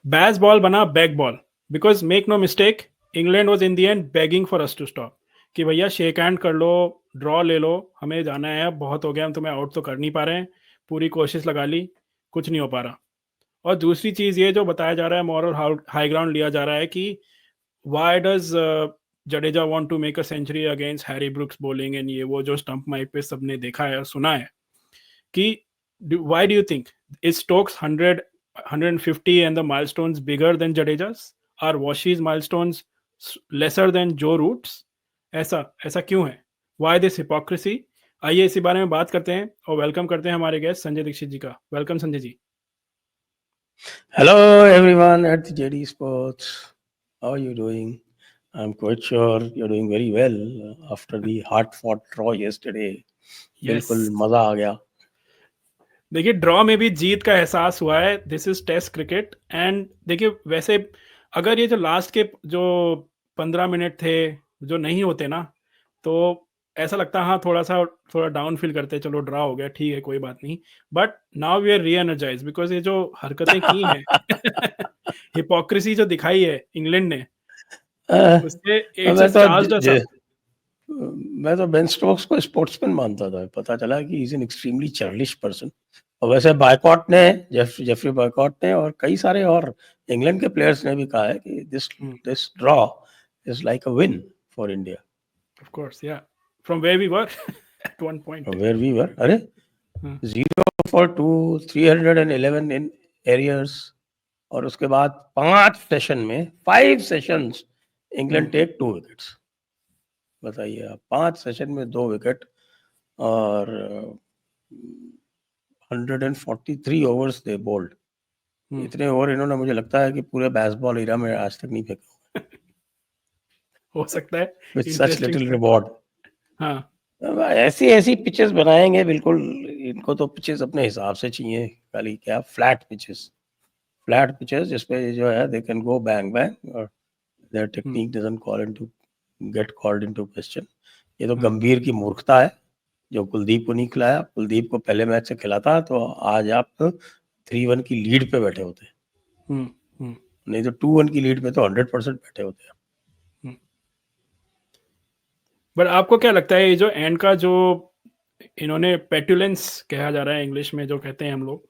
बैस ball बना back ball, because make no mistake, England was in the end begging for us to stop, कि भैया shake hand कर लो, draw ले लो, हमें जाना है, अब बहुत हो गया, हम तुम्हें आउट तो कर नहीं पा रहे हैं, पूरी कोशिश लगा ली, कुछ नहीं हो पा रहा। और दूसरी चीज़ ये जो बताया जा रहा है, मॉरल हाई ग्राउंड लिया जा रहा है कि why does Jadeja want to make a century against Harry Brooks bowling, and ये वो जो स्टंप माइक पे सबने देखा है और सुना है कि why do you think is Stokes 100 150 and the milestones bigger than Jadeja's? Are Washi's milestones lesser than Joe Root's? ऐसा ऐसा क्यों है? Why this hypocrisy? आइए इसी बारे में बात करते हैं और वेलकम करते हैं हमारे गेस्ट संजय दीक्षित जी का। Welcome Sanjay ji. Hello, everyone at the JD Sports. How are you doing? I'm quite sure you're doing very well after the hard-fought draw yesterday. Yes, बिल्कुल मजा आ गया. देखिए ड्रॉ में भी जीत का एहसास हुआ है। This is test cricket and देखिए वैसे अगर ये जो लास्ट के जो 15 मिनट थे जो नहीं होते ना, तो ऐसा लगता हाँ थोड़ा डाउन फील करते, चलो ड्रॉ हो गया ठीक है कोई बात नहीं। बट नाउ वी आर री एनर्जाइज बिकॉज ये जो हरकतें की हैं हिपोक्रेसी जो दिखाई है इंग्लैंड ने, उससे इट्स मैं जस्ट तो चार्ज्ड अस अप। मैं तो बेन स्टोक्स को स्पोर्ट्समैन मानता था. पता चला कि इज एन एक्सट्रीमली चार्लिश पर्सन. और वैसे बायकॉट ने, जेफरी बायकॉट ने और कई सारे और इंग्लैंड के प्लेयर्स ने भी कहा है कि this draw is like a win for India. Of course yeah, from where we were at one point. Where we were, अरे 0 for 2, 311 इन एरियर्स. और उसके बाद 5 सेशंस इंग्लैंड टेक 2 विकेट्स. बताइए आप, 5 सेशन में 2 विकेट और 143 ओवर्स दे bold. इतने over इन्होंने मुझे लगता है कि पूरे बेसबॉल एरा में आज तक नहीं फेंके हो सकता है, with such interesting little stat. Reward. हाँ ऐसी ऐसी पिचेस बनाएंगे बिल्कुल. इनको तो पिचेस अपने हिसाब से चाहिए, खाली क्या फ्लैट पिचेस जिसपे जो है they can go bang bang और their technique doesn't get called into question. ये तो गंभीर की मूर्खता है जो कुलदीप को नहीं खिलाया. कुलदीप को पहले मैच से खिलाता तो आज आप 3-1 की लीड पे बैठे होते. नहीं तो 2-1 की लीड पे तो 100% बैठे होते. बट आपको क्या लगता है ये जो एंड का जो इन्होंने पेटुलेंस कहा जा रहा है इंग्लिश में जो कहते हैं हम लोग,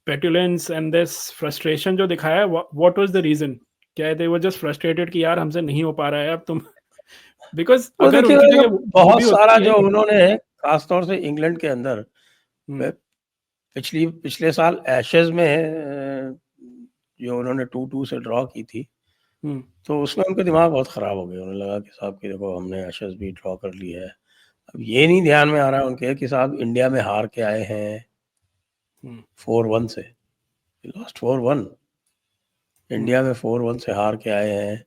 पेटुलेंस एंड दिस फ्रस्ट्रेशन जो दिखाया, व्हाट वाज द रीजन? क्या दे वर जस्ट फ्रस्ट्रेटेड कि यार हमसे नहीं हो पा रहा है अब तुम बिकॉज वो अगर देखिए, उनकी जगह वो भी बहुत सारा होती है। जो उन्होंने खासतौर से इंग्लैंड के अंदर पिछले साल एशेज में जो उन्होंने 2-2 से ड्रॉ की थी, तो उसमें उनका दिमाग बहुत खराब हो गया. उन्हें लगा कि साहब कि देखो हमने एशेज भी ड्रॉ कर ली है. अब ये नहीं ध्यान में आ रहा उनके कि साहब इंडिया में हार के आए हैं 4-1 से. लॉस्ट 4-1. इंडिया में 4-1 से हार के आए हैं.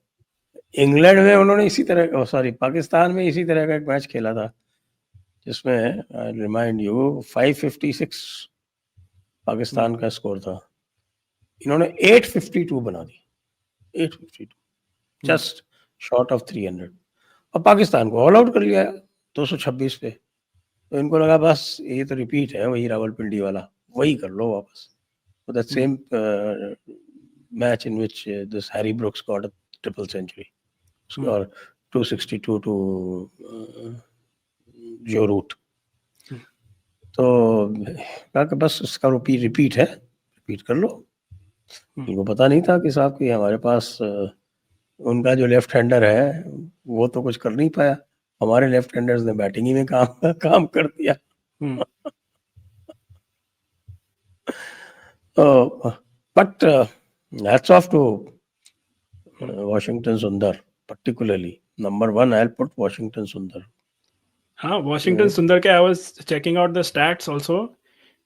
इंग्लैंड में उन्होंने इसी तरह, सॉरी पाकिस्तान में इसी तरह का एक मैच खेला था जिसमें आई रिमाइंड यू 556 पाकिस्तान का स्कोर था. इन्होंने 852 बना दी. 852 जस्ट शॉर्ट ऑफ 300. और पाकिस्तान को ऑल आउट कर लिया 226 पे. तो इनको लगा बस ये तो रिपीट है वही रावलपिंडी वाला, वही कर लो वापस. That same match in which this Harry Brooks got a triple century और 262 टू जो रूट. तो कहा कि बस इसका रिपीट है, रिपीट कर लो. इनको पता नहीं था कि साहब कि हमारे पास उनका जो लेफ्ट हैंडर है वो तो कुछ कर नहीं पाया. हमारे लेफ्ट हैंडर्स ने बैटिंग ही में काम कर दिया. But hats off to Washington Sundar, particularly number 1. I'll put Washington Sundar. हाँ, वॉशिंगटन सुंदर के I was checking out the stats also.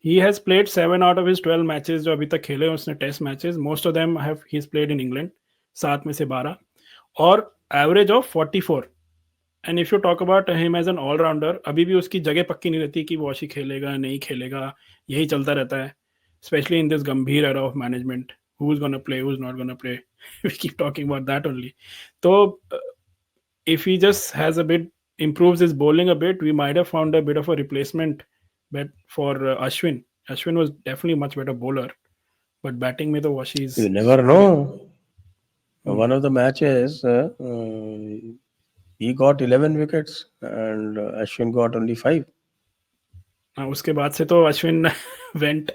He has played 7 out of his 12 matches जो अभी तक खेले हैं उसने test matches. Most of them have he is played in England, 7 में से 12, और average of 44. And if you talk about him as an all-rounder, अभी भी उसकी जगह पक्की नहीं रहती कि वॉशी खेलेगा नहीं खेलेगा, यही चलता रहता है, specially in this Gambhir era of management. Who is gonna play, who is not gonna play, we keep talking about that only. तो if he just has a bit improves his bowling a bit, we might have found a bit of a replacement but for Ashwin. Ashwin was definitely a much better bowler, but batting में तो वशी is You never know. One of the matches, he got 11 wickets and Ashwin got only 5. उसके बाद से तो Ashwin went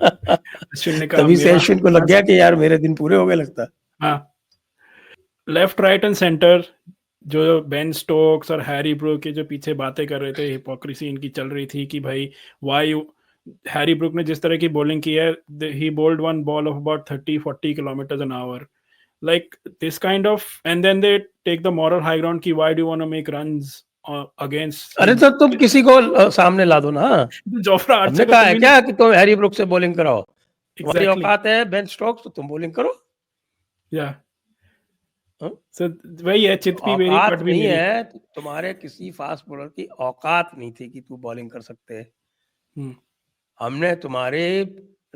Ashwin ने कहा तभी से मेरा अश्विन को लग गया कि यार मेरे दिन पूरे हो गए लगता। हाँ, लेफ्ट राइट एंड सेंटर जो बेन स्टोक्स और हैरी ब्रूक के जो पीछे बातें कर रहे थे, हिपोक्रेसी इनकी चल रही थी कि भाई वाई हैरी ब्रूक ने जिस तरह की बॉलिंग की है, he bowled one ball of about 30-40 kilometre an hour, like this kind of, and then they take the moral high ground ki why do you want to make runs against अरे तो तुम किसी को सामने ला दो ना। जोफ्रा हमने Archer कहा है क्या कि तुम हैरी ब्रूक से बॉलिंग कराओ? तुम्हारी exactly औकात है बेन स्टोक्स तो तुम बॉलिंग करो। yeah so वही है, चित भी मेरी औकात पट भी नहीं मेरी। है, तुम्हारे किसी फास्ट बॉलर की औकात नहीं थी कि तू बॉलिंग कर सकते। हमने तुम्हारे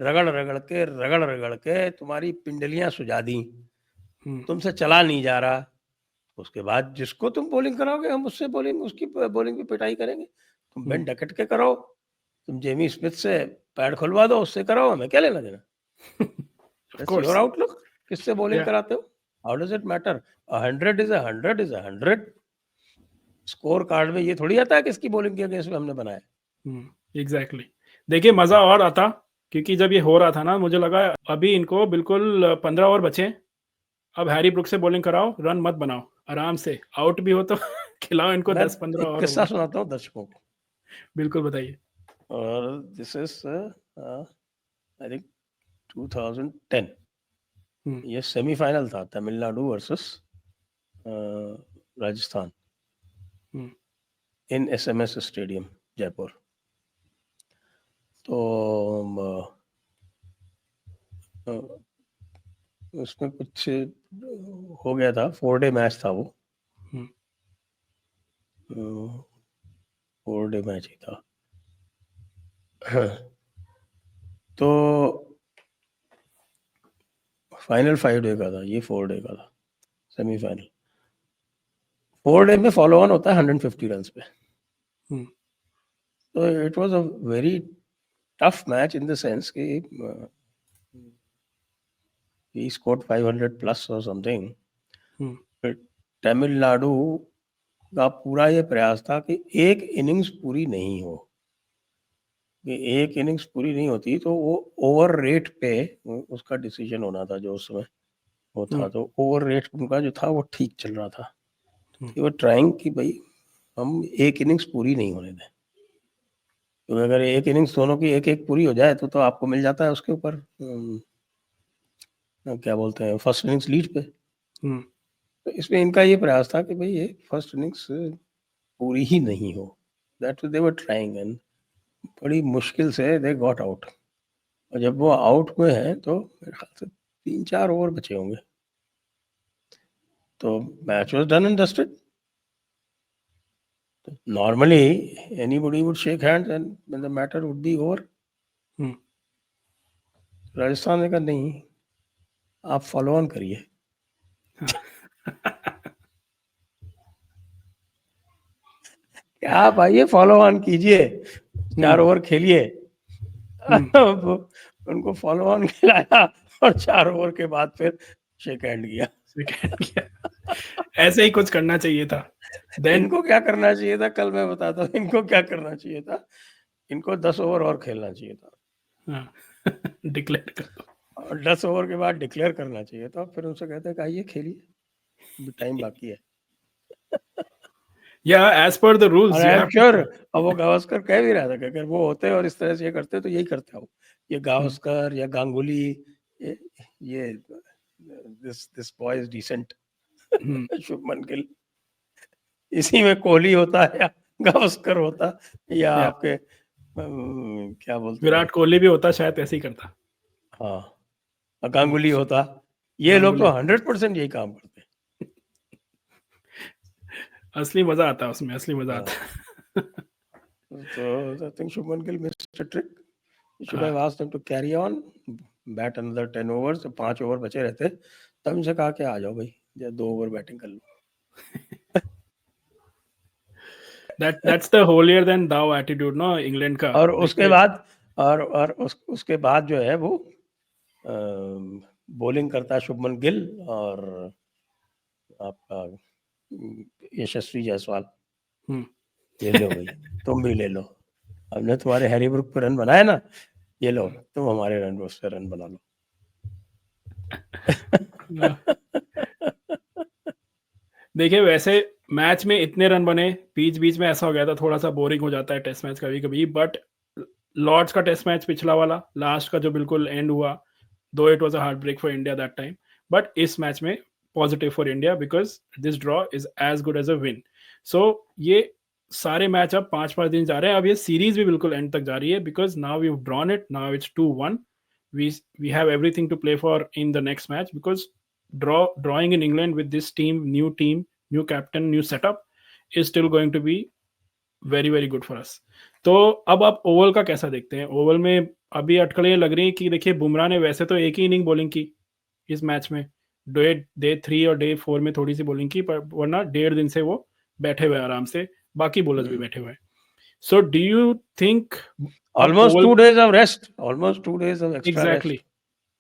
रगड़ के तुम्हारी पिंडलियां सुजा दी, तुमसे चला नहीं जा रहा। उसके बाद जिसको तुम बॉलिंग कराओगे हम उससे बॉलिंग, उसकी बॉलिंग की पिटाई करेंगे। तुम बेन डकेट के कराओ, तुम जेमी स्मिथ से पैड खुलवा दो, उससे कराओ, हमें क्या लेना देना। That's your outlook. किससे बॉलिंग कराते हो? How does it matter? 100 is 100 is 100. Score card में ये थोड़ी आता है किसकी बॉलिंग के अगेंस्ट में हमने बनाया। एग्जैक्टली देखिए मजा और आता, क्योंकि जब ये हो रहा था ना मुझे लगा अभी इनको बिल्कुल 15 ओवर बचे, अब हैरी ब्रूक से बॉलिंग कराओ, रन मत बनाओ, आराम से आउट भी हो तो खिलाओ इनको 10-15 ओवर। किस्सा सुनाता हूँ दर्शकों को। बिल्कुल बताइए। और दिस इज आई थिंक 2010, ये सेमीफाइनल था तमिलनाडु वर्सेस राजस्थान इन SMS स्टेडियम जयपुर। तो उसमें कुछ हो गया था, 4 डे मैच था वो, 4 डे मैच ही था। तो फाइनल 5 डे का था, ये 4 डे का था सेमीफाइनल। 4 डे में फॉलो ऑन होता है 150 रन पे। तो it was a very tough match in the sense कि he scored 500 plus or something. Tamil Nadu का पूरा ये प्रयास था कि एक इनिंग्स पूरी नहीं हो, कि एक इनिंग्स पूरी नहीं होती तो वो ओवर रेट पे उसका डिसीजन होना था जो उसमें वो था। तो ओवर रेट उनका जो था वो ठीक चल रहा था। तो वो ट्राइंग कि भाई हम एक इनिंग्स पूरी नहीं होने दें, क्योंकि अगर एक इनिंग्स दोनों की एक एक पूरी हो जाए तो आपको मिल जाता है उसके ऊपर क्या बोलते हैं फर्स्ट इनिंग्स लीड पे। तो इसमें इनका ये प्रयास था कि भाई ये फर्स्ट इनिंग्स पूरी ही नहीं हो। That they were trying and बड़ी मुश्किल से दे गॉट आउट। और जब वो आउट हुए हैं तो मेरे ख्याल से 3-4 ओवर बचे होंगे, तो match was done and dusted. Normally anybody would shake hands and when the matter would be over. Rajasthan ने कहा नहीं, आप फॉलो ऑन करिए। आप आइए फॉलो ऑन कीजिए, 4 ओवर खेलिए। उनको फॉलो ऑन खिलाया और 4 ओवर के बाद फिर शेक हैंड किया। ऐसे ही कुछ करना चाहिए था। इनको क्या करना चाहिए था, कल मैं बताता हूँ इनको क्या करना चाहिए था। इनको 10 ओवर और खेलना चाहिए था, डिक्लेयर कर दो, और 10 ओवर के बाद डिक्लेयर करना चाहिए था। फिर उनसे कहते हैं कि आइए खेलिए, टाइम बाकी है। या as per the rules I am sure अब वो गावस्कर कह भी रहा था कि अगर वो होते और इस तरह से ये करते तो यही करते हो। ये गावस्कर या गांगुली, ये this boy is decent. Shubman Gill, इसी में कोहली होता है या गावस्कर होता या आपके क्या बोलते विराट कोहली भी होता शायद ऐसे ही करता। हाँ, गांगुली होता। ये लोग तो 100% यही काम करते। असली मजा आता है उसमें, असली मजा आता है। So I think Shubman Gill missed a trick. You should have asked him to carry on, bat another 10 overs. 5 over बचे रहते, तब इनसे कहा कि आ जाओ भाई, 2 ओवर बैटिंग कर लो। That's the holier than thou attitude, no, England का। और उसके बाद उसके बाद जो है वो बॉलिंग करता है शुभमन गिल और आपका यशस्वी जायसवाल। ये लो भाई, तुम भी ले लो, हमने तुम्हारे हैरी ब्रुक पे रन बनाए ना, ये लो तुम हमारे रन उससे रन बना लो। देखिए वैसे मैच में इतने रन बने, बीच बीच में ऐसा हो गया था, थोड़ा सा बोरिंग हो जाता है टेस्ट मैच कभी कभी, बट लॉर्ड्स का टेस्ट मैच पिछला वाला लास्ट का जो बिल्कुल एंड हुआ, though it was a heart break for India that time, but इस मैच में positive for India because this draw is as good as a win. So ये सारे मैच अब 5-5 दिन जा रहे हैं, अब ये सीरीज भी बिल्कुल एंड तक जा रही है because now we drawn it, now it's 2-1, we have everything to play for in the next match because drawing in England with this team, new captain, new setup is still going to be very very good for us. तो अब आप Oval का कैसा देखते हैं? Oval में अभी अटकलें लग रही हैं कि देखिए बुमराह ने वैसे तो एक ही इनिंग बॉलिंग की इस मैच में, डे 3 और डे 4 में थोड़ी सी बॉलिंग की, पर वरना 1.5 दिन से वो बैठे हुए हैं आराम से, बाकी बॉलर्स भी बैठे हुए हैं। So do you think almost 2 days of rest, almost 2 days of extra exactly rest.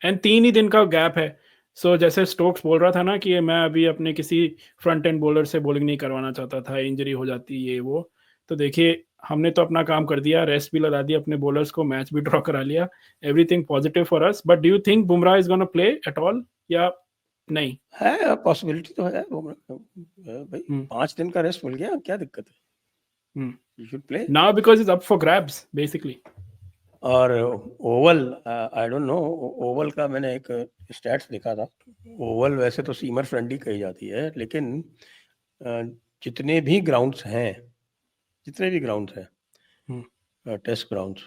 And 3 ही दिन का गैप है। सो जैसे स्टोक्स बोल रहा था ना कि मैं अभी अपने किसी फ्रंट एंड बॉलर से बॉलिंग नहीं करवाना चाहता था, इंजरी हो जाती ये वो, तो देखिए हमने तो अपना काम कर दिया, रेस्ट भी लगा दिया अपने बॉलर्स को, मैच भी ड्रॉ करा लिया, everything positive for us. But do you think Bumrah is gonna play at all या नहीं? है, पॉसिबिलिटी तो है भाई, 5 दिन का रेस्ट मिल गया, क्या दिक्कत है, you should play now because is up for grabs basically. और Oval, I don't know, Oval का मैंने एक स्टैट्स देखा था, ओवल वैसे तो सीमर फ्रेंडली कही जाती है, लेकिन जितने भी ग्राउंड्स हैं टेस्ट ग्राउंड्स,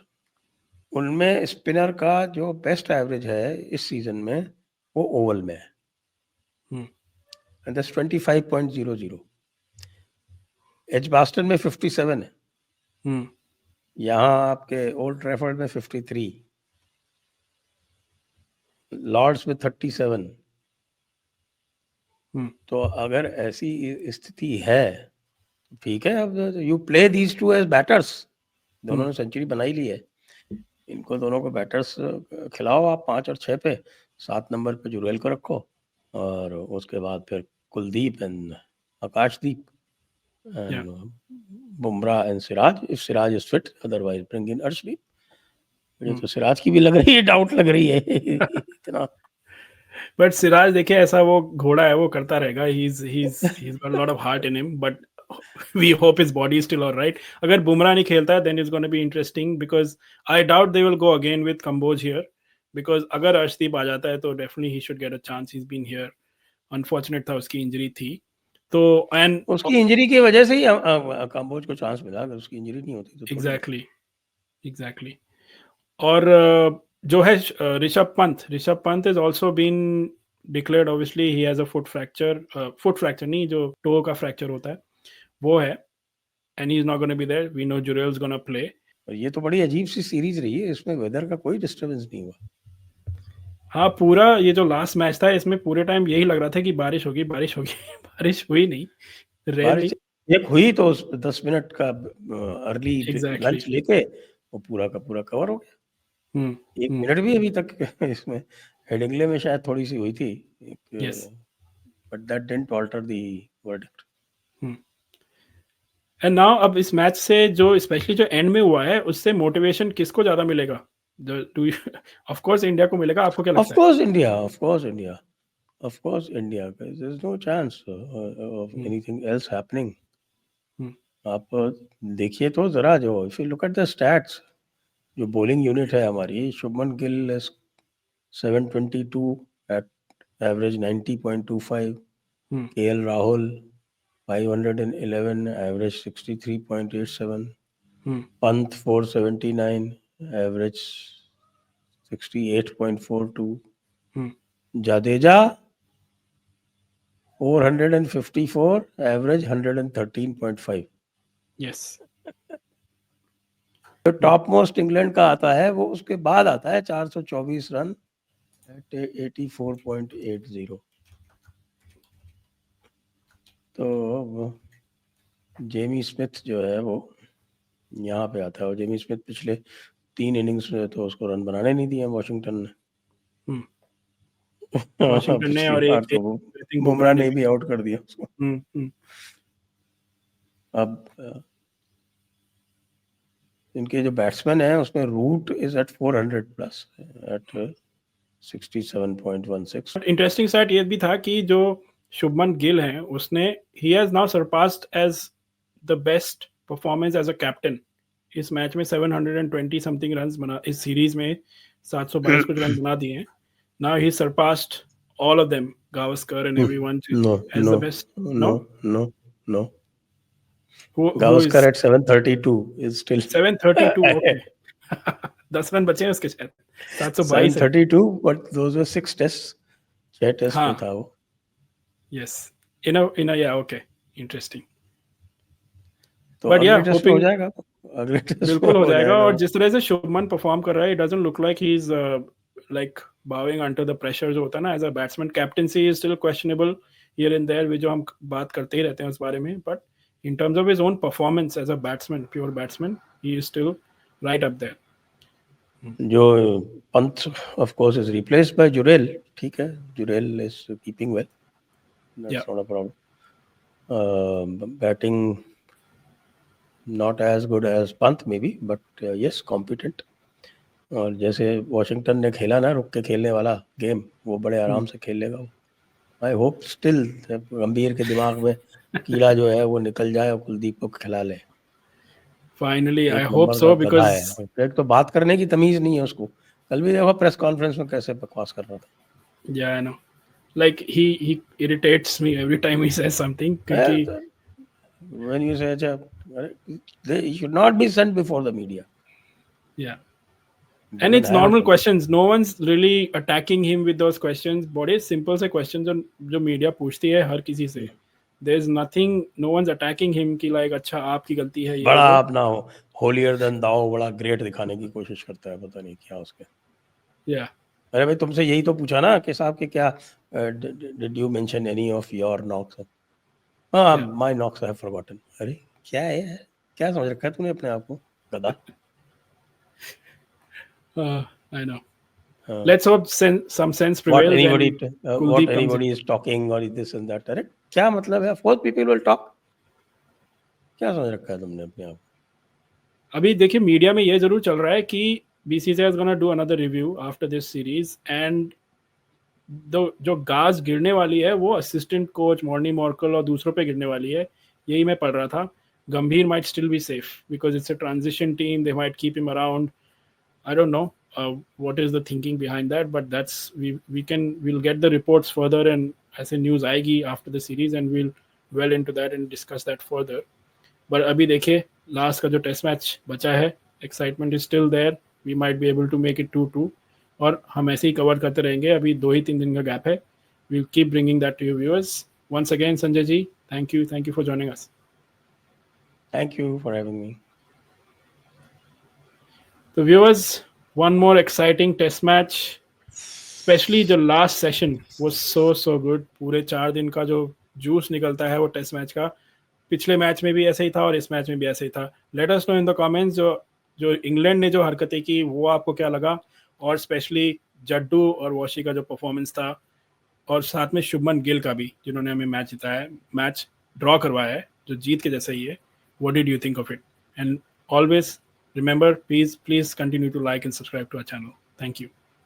उनमें स्पिनर का जो बेस्ट एवरेज है इस सीजन में वो ओवल में है, एंड दैट्स 25.00। एजबास्टन में 57 है, यहाँ आपके ओल्ड ट्रैफर्ड में 53, लॉर्ड्स में 37। तो अगर ऐसी स्थिति है, ठीक है, अब you play these two as batters, दोनों ने सेंचुरी बनाई ली है, इनको दोनों को बैटर्स खिलाओ आप 5 और 6 पे, 7 नंबर पे जुरेल को रखो, और उसके बाद फिर Kuldeep and Akashdeep and Bumrah and Siraj, if Siraj is fit, otherwise bring in Arshdeep. मुझे तो सिराज की भी लग रही है, डाउट लग रही है इतना। बट सिराज देखिए ऐसा वो घोड़ा है, वो करता रहेगा, he's got a lot of heart in him, but we hope his body is still all right. अगर बुमराह नहीं खेलता है then it's going to be interesting because I doubt they will go again with Kamboj here, because अगर अर्शदीप आ जाता है तो definitely he should get a chance, he's been here, unfortunate था उसकी इंजरी थी तो, एंड उसकी इंजरी की वजह से ही काम्बोज को चांस मिला, अगर उसकी इंजरी नहीं होती तो एग्जैक्टली और जो है Rishabh Pant is also been declared, obviously he has a foot fracture नहीं, जो टो का फ्रैक्चर होता है वो है, and he is not gonna be there, we know Jurel is gonna play. और ये तो बड़ी अजीब सी सीरीज रही है, इसमें वेदर का कोई डिस्टर्बेंस नहीं हुआ। हाँ पूरा ये जो लास्ट मैच था इसमें पूरे टाइम यही लग रहा था कि बारिश होगी बारिश हुई नहीं, बारिश एक हुई तो 10 मिनट का अर्ली लंच Exactly. लेके वो पूरा का पूरा कवर हो गया। 1 मिनट भी अभी तक इसमें हेडिंगले में शायद थोड़ी सी हुई थी, but that didn't alter the verdict. And now अब इस मैच से जो स्पेशली जो एंड में हुआ है उससे मोटिवेशन किसको ज्यादा मिलेगा? ऑफ कोर्स इंडिया को मिलेगा, आपको क्या लगता है? Of course India, there's no chance of anything else happening. आप देखिए तो जरा, जो if you look at the stats, जो बॉलिंग यूनिट है हमारी, Shubman Gill 722 at average 90.25, KL Rahul 511 average 63.87, Pant 479 average 68.42, Jadeja 454 average 113.5। Yes, जो टॉप मोस्ट इंग्लैंड का आता है वो उसके बाद आता है 424 रन एट 84.80। तो जेमी स्मिथ जो है वो यहाँ पे आता है, और जेमी स्मिथ पिछले 3 इनिंग्स में तो उसको रन बनाने नहीं दिए वॉशिंगटन ने। वॉशिंगटन ने पिछली और बार एक तो थिंक बुमराह ने भी आउट कर दिया उसको। अब इनके जो बैट्समैन हैं उसमें Root is at 400 plus at 67.16। Interesting side ये भी था कि जो शुभमन गिल हैं उसने he has now surpassed as the best performance as a captain. इस मैच में 720 समथिंग रन्स बना, इस सीरीज में 722 कुछ रन बना दिए हैं। Now he surpassed all of them, Gavaskar and everyone as the best. No. Gavaskar at 732 is still 732, okay 10 run बचे हैं उसके शायद, 722 है। 732, but those were 6 tests, 6 test में था वो। यस, इन अ या ओके, इंटरेस्टिंग। तो बट या अगले टेस्ट में हो जाएगा, अगले टेस्ट बिल्कुल हो जाएगा। और जिस तरह से शुभमन परफॉर्म कर रहा है, it doesn't look like he is like bowing under the pressure जो होता है ना as a batsman. Captaincy is still questionable here and there, जो हम बात करते ही रहते हैं उस बारे में, but in terms of his own performance as a batsman, pure batsman, he is still right up there. जो Pant of course is replaced by Jurel, ठीक है, Jurel is keeping well, that's not a problem. Batting not as good as Pant maybe, but yes, competent. और जैसे Washington ने खेला ना रुक के खेलने वाला गेम, वो बड़े आराम से खेल लेगा वो। आई होप स्टिल गंभीर के दिमाग में कीड़ा जो है वो निकल जाए और कुलदीप को खिला ले। Finally I hope so, because एक तो बात करने की तमीज नहीं है उसको। कल भी देखो प्रेस कॉन्फ्रेंस में कैसे बकवास कर रहा था। या I know, like he irritates me every time he says something, क्योंकि when you say they should not be sent before the media. Yeah. And it's normal questions. No one's really attacking him with those questions. बड़े simple से questions जो media पूछती है हर किसी से. There's nothing, no one's attacking him कि like अच्छा आपकी गलती है ये। बड़ा अपना holier than thou, बड़ा great दिखाने की कोशिश करता है, पता नहीं क्या उसके। Yeah. अरे भाई तुमसे यही तो पूछा ना कि साहब के क्या did you mention any of your knocks? हाँ, my knocks I have forgotten. अरे क्या है यार, क्या समझ रखा है तूने अपने आप को, गधा। I know. Let's hope some sense prevails. What anybody is talking or this and that. अरे क्या मतलब है? Of course people will talk. क्या समझ रखा है तुमने अपने आप? अभी देखिए मीडिया में ये जरूर चल रहा है कि BCCI is gonna do another review after this series, and जो गाज गिरने वाली है वो असिस्टेंट कोच मॉर्नी मॉर्कल और दूसरों पे गिरने वाली है, यही मैं पढ़ रहा था। गंभीर might still be safe because it's a transition team, they might keep him around. I don't know what is the thinking behind that, but that's we'll get the reports further, and as a news आएगी after the series, and we'll well into that and discuss that further. But अभी देखिए last का जो test match बचा है, excitement is still there, we might be able to make it 2-2, और हम ऐसे ही कवर करते रहेंगे। अभी 2 ही 3 दिन का गैप है। We'll keep bringing that to you viewers. Once again, Sanjay ji, thank you for joining us. Thank you for having me. So viewers, one more exciting test match, especially the last session was so good. पूरे 4 दिन का जो juice निकलता है वो test match का, पिछले match में भी ऐसे ही था और इस मैच में भी ऐसे ही था। Let us know in the comments जो इंग्लैंड ने जो हरकतें की वो आपको क्या लगा, और स्पेशली जड्डू और वॉशी का जो परफॉर्मेंस था, और साथ में शुभमन गिल का भी जिन्होंने हमें मैच जिताया, मैच ड्रॉ करवाया है जो जीत के जैसा ही है। What did you think of it? And always remember, please continue to like and subscribe to our channel. Thank you.